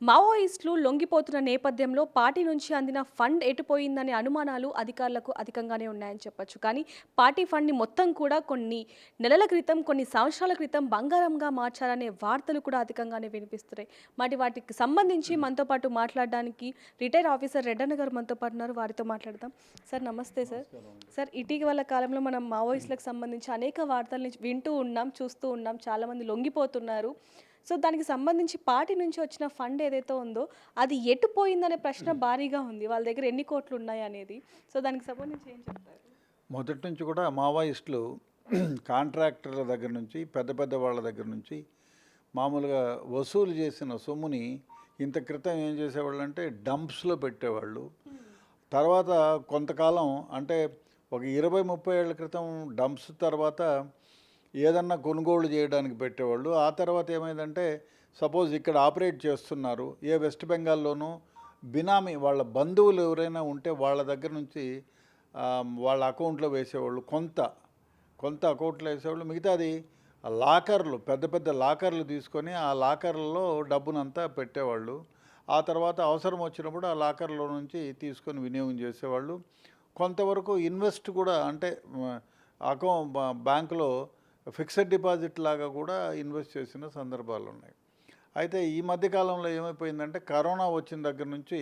మావోయిస్టులు లొంగిపోతున్న నేపథ్యంలో పార్టీ నుంచి అందిన ఫండ్ ఎటుపోయిందనే అనుమానాలు అధికారులకు అధికంగానే ఉన్నాయని చెప్పొచ్చు. కానీ పార్టీ ఫండ్‌ని మొత్తం కూడా కొన్ని నెలల క్రితం, కొన్ని సంవత్సరాల క్రితం బంగారంగా మార్చారనే వార్తలు కూడా అధికంగానే వినిపిస్తున్నాయి. మరి వాటికి సంబంధించి మనతో పాటు మాట్లాడడానికి రిటైర్ ఆఫీసర్ రెడ్డన్న గారు మనతో పాటు ఉన్నారు. వారితో మాట్లాడదాం. సార్ నమస్తే సార్. సార్ ఇటీవల కాలంలో మనం మావోయిస్టులకు సంబంధించి అనేక వార్తల్ని వింటూ ఉన్నాం, చూస్తూ ఉన్నాం. చాలామంది లొంగిపోతున్నారు. సో దానికి సంబంధించి పార్టీ నుంచి వచ్చిన ఫండ్ ఏదైతే ఉందో అది ఎటు పోయిందనే ప్రశ్న భారీగా ఉంది. వాళ్ళ దగ్గర ఎన్ని కోట్లు ఉన్నాయనేది. సో దానికి సంబంధించి ఏం చెప్తారు? మొదటి నుంచి కూడా మావోయిస్టులు కాంట్రాక్టర్ల దగ్గర నుంచి పెద్ద పెద్ద వాళ్ళ దగ్గర నుంచి మామూలుగా వసూలు చేసిన సొమ్ముని ఇంత క్రితం ఏం చేసేవాళ్ళు అంటే డంప్స్లో పెట్టేవాళ్ళు. తర్వాత కొంతకాలం అంటే ఒక 20-30 ఏళ్ల క్రితం డంప్స్ తర్వాత ఏదన్నా కొనుగోలు చేయడానికి పెట్టేవాళ్ళు. ఆ తర్వాత ఏమైందంటే సపోజ్ ఇక్కడ ఆపరేట్ చేస్తున్నారు, ఏ వెస్ట్ బెంగాల్లోనూ బినామీ వాళ్ళ బంధువులు ఎవరైనా ఉంటే వాళ్ళ దగ్గర నుంచి వాళ్ళ అకౌంట్లో వేసేవాళ్ళు. కొంత అకౌంట్లో వేసేవాళ్ళు. మిగతాది లాకర్లు, పెద్ద పెద్ద లాకర్లు తీసుకొని ఆ లాకర్లలో డబ్బునంతా పెట్టేవాళ్ళు. ఆ తర్వాత అవసరం వచ్చినప్పుడు ఆ లాకర్లో నుంచి తీసుకొని వినియోగం చేసేవాళ్ళు. కొంతవరకు ఇన్వెస్ట్ కూడా అంటే బ్యాంకులో ఫిక్స్డ్ డిపాజిట్ లాగా కూడా ఇన్వెస్ట్ చేసిన సందర్భాలు ఉన్నాయి. అయితే ఈ మధ్యకాలంలో ఏమైపోయిందంటే కరోనా వచ్చిన దగ్గర నుంచి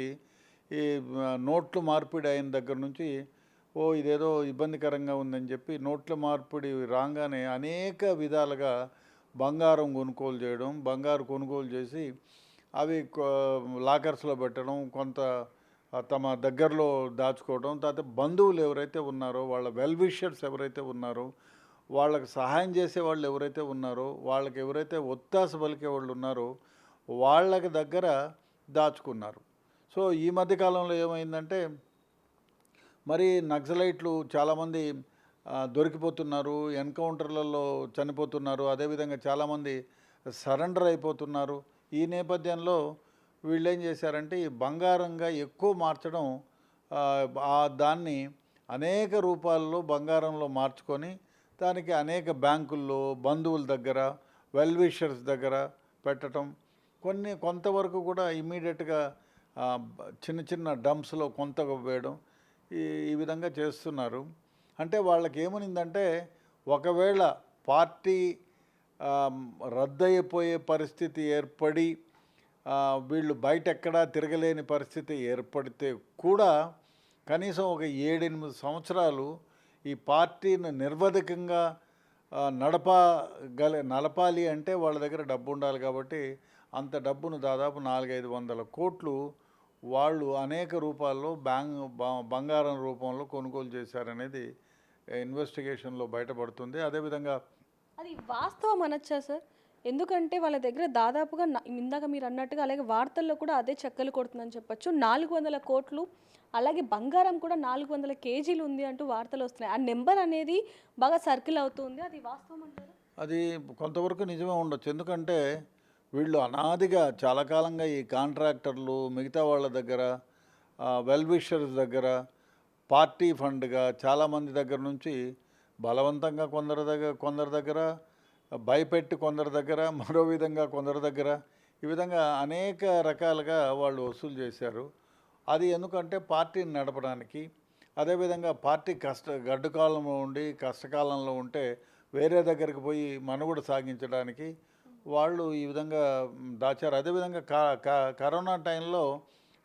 ఈ నోట్లు మార్పిడి అయిన దగ్గర నుంచి ఇదేదో ఇబ్బందికరంగా ఉందని చెప్పి నోట్ల మార్పిడి రాగానే అనేక విధాలుగా బంగారం కొనుగోలు చేయడం, బంగారు కొనుగోలు చేసి అవి లాకర్స్లో పెట్టడం, కొంత తమ దగ్గరలో దాచుకోవడం. తర్వాత బంధువులు ఎవరైతే ఉన్నారో వాళ్ళ వెల్ విషర్స్ ఎవరైతే ఉన్నారో వాళ్ళకి సహాయం చేసే వాళ్ళు ఎవరైతే ఉన్నారో వాళ్ళకి ఎవరైతే ఒత్తాస పలికే వాళ్ళు ఉన్నారో వాళ్ళకి దగ్గర దాచుకున్నారు. సో ఈ మధ్యకాలంలో ఏమైందంటే మరి నక్సలైట్లు చాలామంది దొరికిపోతున్నారు, ఎన్కౌంటర్లలో చనిపోతున్నారు, అదేవిధంగా చాలామంది సరెండర్ అయిపోతున్నారు. ఈ నేపథ్యంలో వీళ్ళు ఏం చేశారంటే ఈ బంగారంగా ఎక్కువ మార్చడం, దాన్ని అనేక రూపాల్లో బంగారంలో మార్చుకొని దానికి అనేక బ్యాంకుల్లో బంధువుల దగ్గర వెల్ విషర్స్ దగ్గర పెట్టడం, కొంతవరకు కూడా ఇమీడియట్గా చిన్న చిన్న డంప్స్లో కొంత వేయడం, ఈ విధంగా చేస్తున్నారు. అంటే వాళ్ళకి ఏమనిందంటే ఒకవేళ పార్టీ రద్దయిపోయే పరిస్థితి ఏర్పడి వీళ్ళు బయట ఎక్కడా తిరగలేని పరిస్థితి ఏర్పడితే కూడా కనీసం ఒక 7-8 సంవత్సరాలు ఈ పార్టీని నిర్వధికంగా నడపాలి అంటే వాళ్ళ దగ్గర డబ్బు ఉండాలి. కాబట్టి అంత డబ్బును దాదాపు 400-500 కోట్లు వాళ్ళు అనేక రూపాల్లో బంగారం రూపంలో కొనుగోలు చేశారనేది ఇన్వెస్టిగేషన్లో బయటపడుతుంది. అదేవిధంగా అది వాస్తవం అనొచ్చా సార్? ఎందుకంటే వాళ్ళ దగ్గర దాదాపుగా ఇందాక మీరు అన్నట్టుగా అలాగే వార్తల్లో కూడా అదే చెక్కలు కొడుతుందని చెప్పొచ్చు. 400 కోట్లు అలాగే బంగారం కూడా 400 కేజీలు ఉంది అంటూ వార్తలు వస్తున్నాయి. ఆ నెంబర్ అనేది బాగా సర్కిల్ అవుతుంది. అది వాస్తవం అంటారా? అది కొంతవరకు నిజమే ఉండొచ్చు. ఎందుకంటే వీళ్ళు అనాదిగా చాలా కాలంగా ఈ కాంట్రాక్టర్లు మిగతా వాళ్ళ దగ్గర వెల్ విషర్స్ దగ్గర పార్టీ ఫండ్గా చాలామంది దగ్గర నుంచి బలవంతంగా కొందరి దగ్గర భయపెట్టి కొందరి దగ్గర మరో విధంగా కొందరి దగ్గర ఈ విధంగా అనేక రకాలుగా వాళ్ళు వసూలు చేశారు. అది ఎందుకంటే పార్టీని నడపడానికి, అదేవిధంగా పార్టీ గడ్డుకాలంలో ఉండి కష్టకాలంలో ఉంటే వేరే దగ్గరికి పోయి మనుగడ సాగించడానికి వాళ్ళు ఈ విధంగా దాచారు. అదేవిధంగా కరోనా టైంలో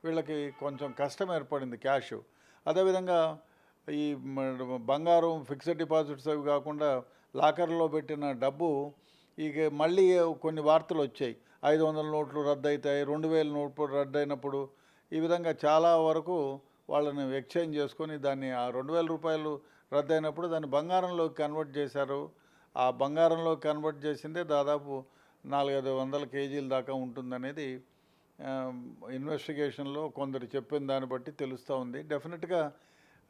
వీళ్ళకి కొంచెం కష్టం ఏర్పడింది క్యాష్. అదేవిధంగా ఈ బంగారం ఫిక్స్డ్ డిపాజిట్స్ అవి కాకుండా లాకర్లో పెట్టిన డబ్బు ఇక మళ్ళీ కొన్ని వార్తలు వచ్చాయి. 500 నోట్లు రద్దవుతాయి, 2000 నోట్లు రద్దయినప్పుడు ఈ విధంగా చాలా వరకు వాళ్ళని ఎక్స్చేంజ్ చేసుకొని దాన్ని ఆ 2000 రూపాయలు రద్దయినప్పుడు దాన్ని బంగారంలోకి కన్వర్ట్ చేశారు. ఆ బంగారంలో కన్వర్ట్ చేసిందే దాదాపు 400-500 కేజీల దాకా ఉంటుందనేది ఇన్వెస్టిగేషన్లో కొందరు చెప్పిన దాన్ని బట్టి తెలుస్తూ ఉంది. డెఫినెట్గా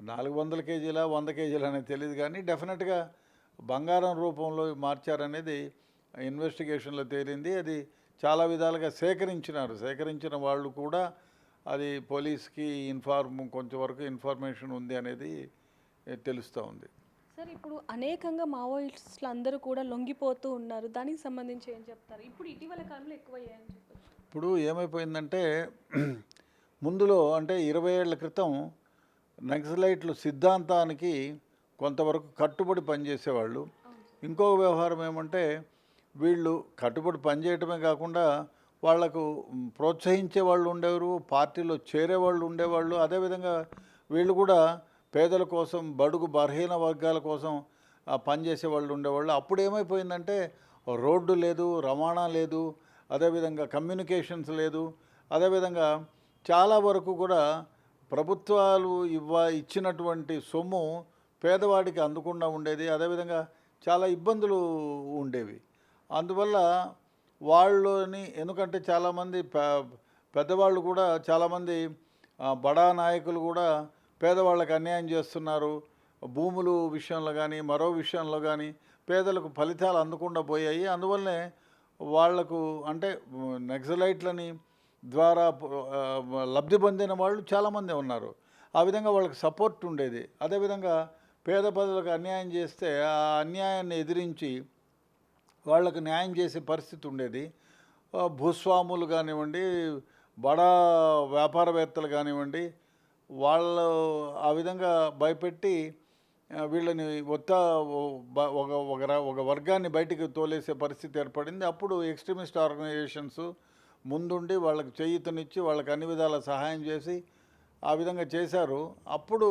400 కేజీలా 100 కేజీలు అనేది తెలియదు, కానీ డెఫినెట్గా బంగారం రూపంలో మార్చారనేది ఇన్వెస్టిగేషన్లో తేలింది. అది చాలా విధాలుగా సేకరించిన వాళ్ళు కూడా అది పోలీస్కి కొంచెం వరకు ఇన్ఫర్మేషన్ ఉంది అనేది తెలుస్తూ ఉంది. సార్ ఇప్పుడు అనేకంగా మావోయిస్టులు అందరూ కూడా లొంగిపోతూ ఉన్నారు. దానికి సంబంధించి ఏం చెప్తారు? ఇప్పుడు ఇటీవల కాలంలో ఎక్కువయ్యాయని చెప్పొచ్చు. ఇప్పుడు ఏమైపోయిందంటే ముందులో అంటే 20 ఏళ్ల క్రితం నక్సలైట్లు సిద్ధాంతానికి కొంతవరకు కట్టుబడి పనిచేసేవాళ్ళు. అవును సార్. ఇంకో వ్యవహారం ఏమంటే వీళ్ళు కట్టుబడి పనిచేయటమే కాకుండా వాళ్లకు ప్రోత్సహించే వాళ్ళు ఉండేవారు, పార్టీలో చేరేవాళ్ళు ఉండేవాళ్ళు. అదేవిధంగా వీళ్ళు కూడా పేదల కోసం, బడుగు బలహీన వర్గాల కోసం పనిచేసే వాళ్ళు ఉండేవాళ్ళు. అప్పుడు ఏమైపోయిందంటే రోడ్డు లేదు, రవాణా లేదు, అదేవిధంగా కమ్యూనికేషన్స్ లేదు. అదేవిధంగా చాలా వరకు కూడా ప్రభుత్వాలు ఇచ్చినటువంటి సొమ్ము పేదవాడికి అందకుండా ఉండేది. అదేవిధంగా చాలా ఇబ్బందులు ఉండేవి. అందువల్ల వాళ్ళని ఎందుకంటే చాలామంది పెద్దవాళ్ళు కూడా చాలామంది బడా నాయకులు కూడా పేదవాళ్ళకి అన్యాయం చేస్తున్నారు. భూములు విషయంలో కానీ మరో విషయంలో కానీ పేదలకు ఫలితాలు అందకుండా పోయాయి. అందువల్లనే వాళ్లకు అంటే నక్సలైట్లని ద్వారా లబ్ధి పొందిన వాళ్ళు చాలామంది ఉన్నారు. ఆ విధంగా వాళ్ళకి సపోర్ట్ ఉండేది. అదేవిధంగా పేద ప్రజలకు అన్యాయం చేస్తే ఆ అన్యాయాన్ని ఎదిరించి వాళ్ళకు న్యాయం చేసే పరిస్థితి ఉండేది. భూస్వాములు కానివ్వండి, బడా వ్యాపారవేత్తలు కానివ్వండి, వాళ్ళు ఆ విధంగా భయపెట్టి వీళ్ళని ఒక వర్గాన్ని బయటికి తోలేసే పరిస్థితి ఏర్పడింది. అప్పుడు ఎక్స్ట్రీమిస్ట్ ఆర్గనైజేషన్స్ ముందుండి వాళ్ళకి చేయూతనిచ్చి వాళ్ళకి అన్ని విధాల సహాయం చేసి ఆ విధంగా చేశారు. అప్పుడు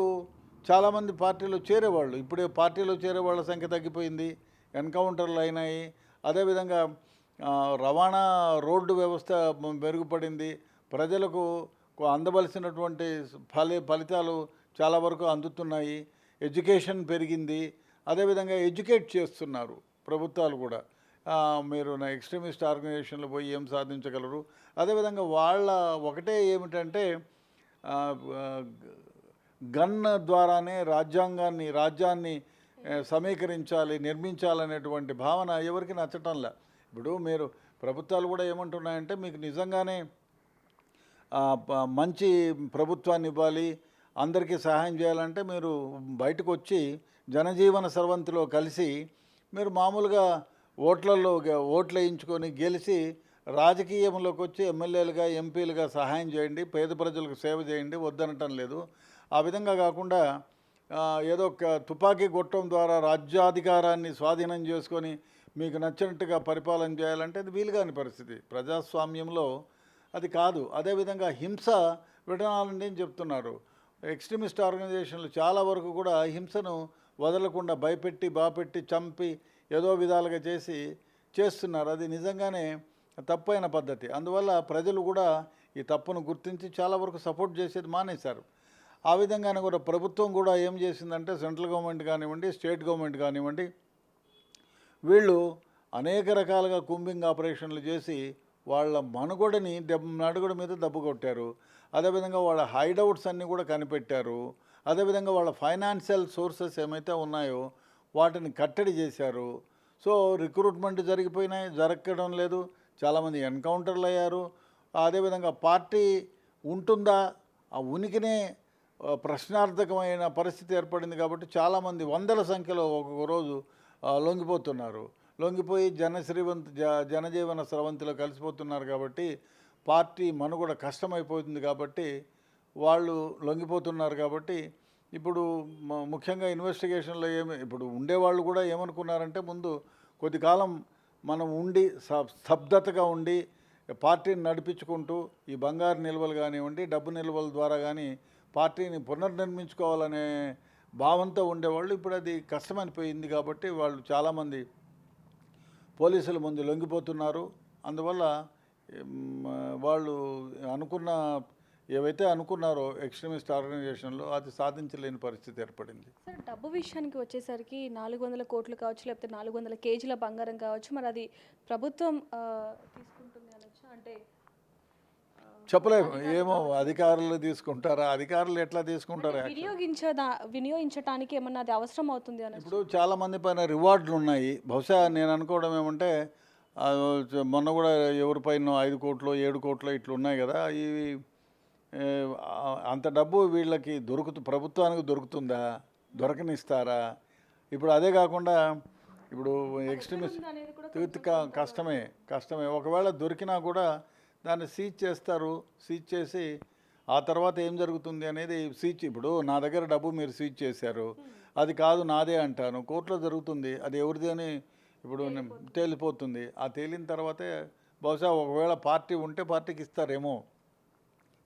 చాలామంది పార్టీలో చేరేవాళ్ళు. ఇప్పుడే పార్టీలో చేరే వాళ్ళ సంఖ్య తగ్గిపోయింది, ఎన్కౌంటర్లు అయినాయి. అదేవిధంగా రవాణా రోడ్డు వ్యవస్థ మెరుగుపడింది. ప్రజలకు అందవలసినటువంటి ఫలితాలు చాలా వరకు అందుతున్నాయి. ఎడ్యుకేషన్ పెరిగింది. అదేవిధంగా ఎడ్యుకేట్ చేస్తున్నారు ప్రభుత్వాలు కూడా. మీరు నా ఎక్స్ట్రీమిస్ట్ ఆర్గనైజేషన్లో పోయి ఏం సాధించగలరు. అదేవిధంగా వాళ్ళ ఒకటే ఏమిటంటే గన్ ద్వారానే రాజ్యాన్ని సమీకరించాలి, నిర్మించాలనేటువంటి భావన ఎవరికి నచ్చటంలా. ఇప్పుడు మీరు ప్రభుత్వాలు కూడా ఏమంటున్నాయంటే మీకు నిజంగానే మంచి ప్రభుత్వాన్ని ఇవ్వాలి, అందరికీ సహాయం చేయాలంటే మీరు బయటకు వచ్చి జనజీవన సర్వంతిలో కలిసి మీరు మామూలుగా ఓట్లు వేయించుకొని గెలిచి రాజకీయంలోకి వచ్చి ఎమ్మెల్యేలుగా, ఎంపీలుగా సహాయం చేయండి, పేద ప్రజలకు సేవ చేయండి, వద్దనటం లేదు. ఆ విధంగా కాకుండా ఏదో తుపాకీ గొట్టం ద్వారా రాజ్యాధికారాన్ని స్వాధీనం చేసుకొని మీకు నచ్చినట్టుగా పరిపాలన చేయాలంటే అది వీలుగాని పరిస్థితి. ప్రజాస్వామ్యంలో అది కాదు. అదేవిధంగా హింస విధానాలని చెప్తున్నారు. ఎక్స్ట్రీమిస్ట్ ఆర్గనైజేషన్లు చాలా వరకు కూడా హింసను వదలకుండా భయపెట్టి, బాపెట్టి, చంపి ఏదో విధాలుగా చేస్తున్నారు. అది నిజంగానే తప్పైన పద్ధతి. అందువల్ల ప్రజలు కూడా ఈ తప్పును గుర్తించి చాలా వరకు సపోర్ట్ చేసేది మానేశారు. ఆ విధంగానే కూడా ప్రభుత్వం కూడా ఏం చేసిందంటే సెంట్రల్ గవర్నమెంట్ కానివ్వండి, స్టేట్ గవర్నమెంట్ కానివ్వండి, వీళ్ళు అనేక రకాలుగా కూంబింగ్ ఆపరేషన్లు చేసి వాళ్ళ మనుగడని నడుగుడ మీద దెబ్బ కొట్టారు. అదేవిధంగా వాళ్ళ హైడౌట్స్ అన్నీ కూడా కనిపెట్టారు. అదేవిధంగా వాళ్ళ ఫైనాన్షియల్ సోర్సెస్ ఏమైతే ఉన్నాయో వాటిని కట్టడి చేశారు. సో రిక్రూట్మెంట్ జరగడం లేదు, చాలామంది ఎన్కౌంటర్లు అయ్యారు. అదేవిధంగా పార్టీ ఉంటుందా, ఆ ఉనికినే ప్రశ్నార్థకమైన పరిస్థితి ఏర్పడింది. కాబట్టి చాలామంది వందల సంఖ్యలో ఒక్కొక్క రోజు లొంగిపోయి జనజీవన స్రవంతిలో కలిసిపోతున్నారు. కాబట్టి పార్టీ మనుగడ కష్టమైపోతుంది. కాబట్టి వాళ్ళు లొంగిపోతున్నారు. కాబట్టి ఇప్పుడు ముఖ్యంగా ఇన్వెస్టిగేషన్లో ఇప్పుడు ఉండేవాళ్ళు కూడా ఏమనుకున్నారంటే ముందు కొద్ది కాలం మనం ఉండి స్తబ్దతగా ఉండి పార్టీని నడిపించుకుంటూ ఈ బంగారు నిల్వలు కానివ్వండి, డబ్బు నిల్వల ద్వారా కానీ పార్టీని పునర్నిర్మించుకోవాలనే భావంతో ఉండేవాళ్ళు. ఇప్పుడు అది కష్టమైపోయింది. కాబట్టి వాళ్ళు చాలామంది పోలీసుల ముందు లొంగిపోతున్నారు. అందువల్ల వాళ్ళు ఏవైతే అనుకున్నారో ఎక్స్ట్రీమిస్ట్ ఆర్గనైజేషన్లో అది సాధించలేని పరిస్థితి ఏర్పడింది. సార్ డబ్బు విషయానికి వచ్చేసరికి 400 కోట్లు కావచ్చు, లేకపోతే 400 కేజీల బంగారం కావచ్చు, మరి అది ప్రభుత్వం తీసుకుంటుంది అనొచ్చు. అంటే చెప్పలేము, ఏమో అధికారులు తీసుకుంటారా, అధికారులు ఎట్లా తీసుకుంటారా, వినియోగించడానికి ఏమన్నా అది అవసరం అవుతుంది అని. ఇప్పుడు చాలామంది పైన రివార్డులు ఉన్నాయి. బహుశా నేను అనుకోవడం ఏమంటే మొన్న కూడా ఎవరిపైన 5 కోట్లు 7 కోట్లు ఇట్లా ఉన్నాయి కదా, ఇవి అంత డబ్బు వీళ్ళకి ప్రభుత్వానికి దొరుకుతుందా, దొరకనిస్తారా, ఇప్పుడు అదే కాకుండా ఇప్పుడు ఎక్స్ట్రీమిస్ట్ కష్టమే ఒకవేళ దొరికినా కూడా దాన్ని సీజ్ చేస్తారు. సీజ్ చేసి ఆ తర్వాత ఏం జరుగుతుంది అనేది ఇప్పుడు నా దగ్గర డబ్బు మీరు సీజ్ చేశారు, అది కాదు నాదే అంటాను, కోర్టులో జరుగుతుంది, అది ఎవరిది అని ఇప్పుడు తేలిపోతుంది. ఆ తేలిన తర్వాతే బహుశా ఒకవేళ పార్టీ ఉంటే పార్టీకి ఇస్తారేమో.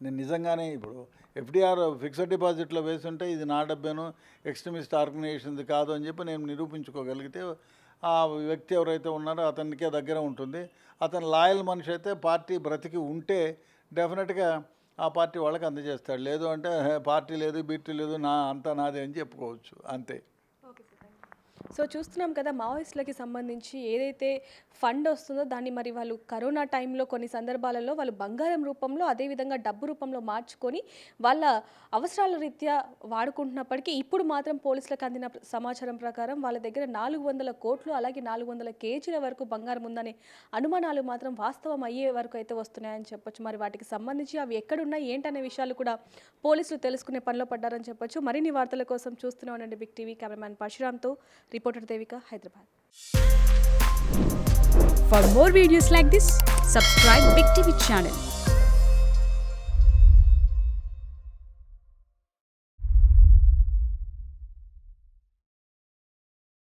నేను నిజంగానే ఇప్పుడు ఎఫ్డిఆర్ ఫిక్స్డ్ డిపాజిట్లో వేసుంటే ఇది నా డబ్బేను, ఎక్స్ట్రీమిస్ట్ ఆర్గనైజేషన్ది కాదు అని చెప్పి నేను నిరూపించుకోగలిగితే ఆ వ్యక్తి ఎవరైతే ఉన్నారో అతనికే దగ్గర ఉంటుంది. అతను లాయల్ మనిషి అయితే పార్టీ బ్రతికి ఉంటే డెఫినెట్గా ఆ పార్టీ వాళ్ళకి అందజేస్తాడు. లేదు అంటే పార్టీ లేదు, బీటీ లేదు, అంతా నాదే అని చెప్పుకోవచ్చు, అంతే. సో చూస్తున్నాం కదా, మావోయిస్టులకి సంబంధించి ఏదైతే ఫండ్ వస్తుందో దాన్ని మరి వాళ్ళు కరోనా టైంలో కొన్ని సందర్భాలలో వాళ్ళు బంగారం రూపంలో అదేవిధంగా డబ్బు రూపంలో మార్చుకొని వాళ్ళ అవసరాల రీత్యా వాడుకుంటున్నప్పటికీ ఇప్పుడు మాత్రం పోలీసులకు అందిన సమాచారం ప్రకారం వాళ్ళ దగ్గర 400 కోట్లు అలాగే 400 కేజీల వరకు బంగారం ఉందనే అనుమానాలు మాత్రం వాస్తవం అయ్యే వరకు అయితే వస్తున్నాయని చెప్పొచ్చు. మరి వాటికి సంబంధించి అవి ఎక్కడున్నాయి ఏంటనే విషయాలు కూడా పోలీసులు తెలుసుకునే పనిలో పడ్డారని చెప్పొచ్చు. మరిన్ని వార్తల కోసం చూస్తూనే ఉండండి బిగ్ టీవీ. కెమెరామ్యాన్ పరశురామ్తో reporter Devika, Hyderabad. For more videos like this, subscribe Big TV channel.